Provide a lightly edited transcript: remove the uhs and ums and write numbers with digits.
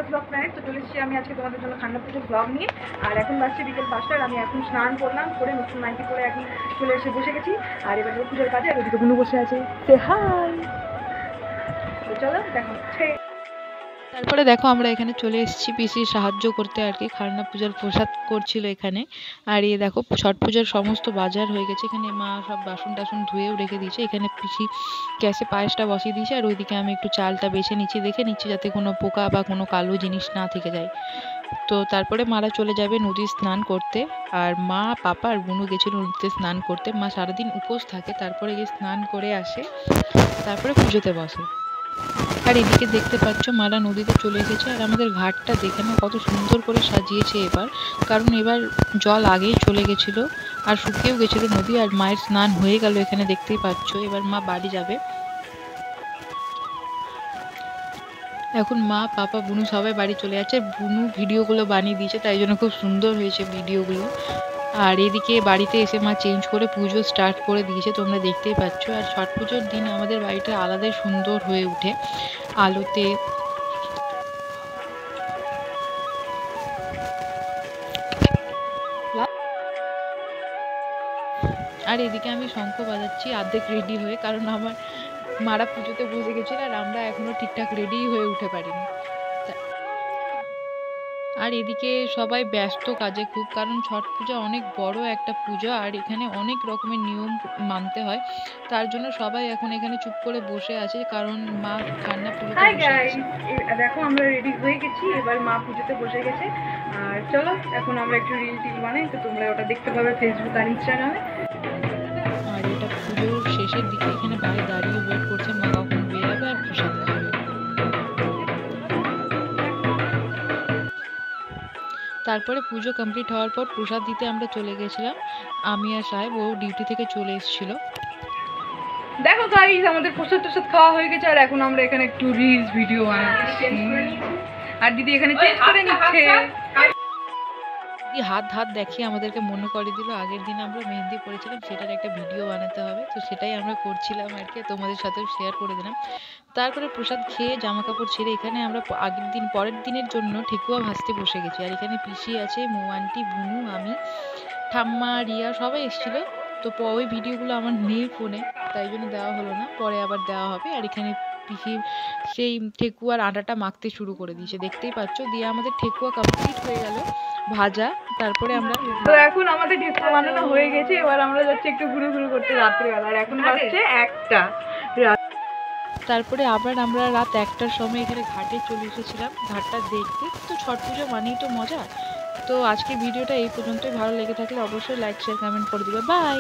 Blog planet. তো চলে এসেছি আমি আজকে তোমাদের জন্য খান্না পুজোর ব্লগ নিয়ে। আর এখন বাজছে বিকেল 5টা। আমি এখন স্নান করলাম, করে নতুন নাইটি করে এখন চলে এসে বসে গেছি। আর এবার পুজোর কাজে আর ওদিকে বুনু বসে আছে। সে হাই। তো চলো দেখা হচ্ছে। তারপরে দেখো আমরা এখানে চলে এসেছি পিসির সাহায্য করতে আর কি, খারনা পূজার প্রসাদ করছিল এখানে। আর এই দেখো ছট পূজার সমস্ত বাজার হয়ে গেছে, এখানে মা সব বাসন টাসন ধুয়েও রেখে দিয়েছে। এখানে পিসি গ্যাসে পায়েসটা বসিয়ে দিয়েছে, আর ওইদিকে আমি একটু চালটা বেছে নিচ্ছি, দেখে নিচ্ছি যাতে কোনো পোকা বা কোনো কালো জিনিস না থেকে যায়। তো তারপরে মারা চলে যাবে নদী স্নান করতে। আর মা পাপা আর বুনু গেছিল নদীতে স্নান করতে। মা সারাদিন উপোস থাকে, তারপরে গিয়ে স্নান করে আসে, তারপরে পুজোতে বসে। আর এদিকে দেখতে পাচ্ছ মারা নদীতে চলে এসেছে। আর আমাদের ঘাটটা দেখে না কত সুন্দর করে সাজিয়েছে এবার, কারণ এবার জল আগেই চলে গেছিলো আর শুকিয়েও গেছিলো নদী। আর মায়ের স্নান হয়ে গেল এখানে দেখতেই পাচ্ছ। এবার মা বাড়ি যাবে। এখন মা পাপা বুনু সবাই বাড়ি চলে যাচ্ছে। বুনু ভিডিওগুলো বানিয়ে দিয়েছে, তাই জন্য খুব সুন্দর হয়েছে ভিডিওগুলো। আর এদিকে বাড়িতে এসে মা চেঞ্জ করে পুজো স্টার্ট করে দিয়েছে, তোমরা দেখতেই পাচ্ছ। আর ছট পুজোর দিন আমাদের বাড়িটা আলাদাই সুন্দর হয়ে ওঠে আলোতে। আর এদিকে আমি শঙ্খ বাজাচ্ছি অর্ধেক রেডি হয়ে, কারণ আমার মারা পুজোতে বসে গেছিল আর আমরা এখনো ঠিকঠাক রেডি হয়ে উঠে পারিনি। আর এদিকে সবাই ব্যস্ত কাজে খুব, কারণ ছট পূজা অনেক বড় একটা পুজো আর এখানে অনেক রকমের নিয়ম মানতে হয়। তার জন্য সবাই এখন এখানে চুপ করে বসে আছে, কারণ মা খান্না পুজোতে বসে আছে। দেখো আমরা রেডি হয়ে গেছি, এবার মা পুজোতে বসে গেছে। আর চলো এখন আমরা একটু রিল টিল বানাই, তো তোমরা ওটা দেখতে পাবে ফেসবুক আর ইনস্টাগ্রামে। আর এটা পুজোর শেষের দিকে এখানে বাইরে দাঁড়িয়ে ওয়েট করছে মা কখন বেরাবে আর প্রসাদ খাবে। তারপরে পুজো কমপ্লিট হওয়ার পর প্রসাদ দিতে আমরা চলে গেছিলাম। আমি আর সাহেব, ও ডিউটি থেকে চলে এসেছিল। দেখো গাইস আমাদের প্রসাদ টসাদ খাওয়া হয়ে গেছে, আর এখন আমরা এখানে একটু রিলস ভিডিও বানাচ্ছি। আর দিদি এখানে চেঞ্জ করে নিচ্ছে। দিদি হাত হাত দেখিয়ে আমাদেরকে মনে করে দিল আগের দিন আমরা মেহেন্দি পরেছিলাম, সেটার একটা ভিডিও বানাতে হবে। তো সেটাই আমরা করছিলাম আর কি, তোমাদের সাথেও শেয়ার করে দিলাম। তারপরে প্রসাদ খেয়ে জামা কাপড় ছেড়ে এখানে আমরা আগের দিন পরের দিনের জন্য ঠেকুয়া ভাজতে বসে গেছি। আর এখানে পিসি আছে, মৌ আন্টি, বুনু, আমি, ঠাম্মা, রিয়া সবাই এসেছিলো। তো ওই ভিডিওগুলো আমার নেই ফোনে, তাই জন্য দেওয়া হলো না, পরে আবার দেওয়া হবে। আর এখানে পিসি সেই ঠেকুয়ার আটাটা মাখতে শুরু করে দিয়েছে, দেখতেই পাচ্ছ। দিয়ে আমাদের ঠেকুয়া কমপ্লিট হয়ে গেল ভাজা। তারপরে আমরা তো এখন আমাদের ঠেকুয়া বানানো হয়ে গেছে, এবার আমরা যাচ্ছি একটু ঘুরে ঘুরে করতে রাত্রিবেলা। আর এখন বাজছে 1টা। তারপরে আবার আমরা রাত 1টার সময় এখানে ঘাটে চলে এসেছিলাম ঘাটটা দেখতে। তো ছট পুজো মানেই তো মজা। তো আজকে ভিডিওটা এই পর্যন্তই। ভালো লেগে থাকলে অবশ্যই লাইক শেয়ার কমেন্ট করে দিবে। বাই।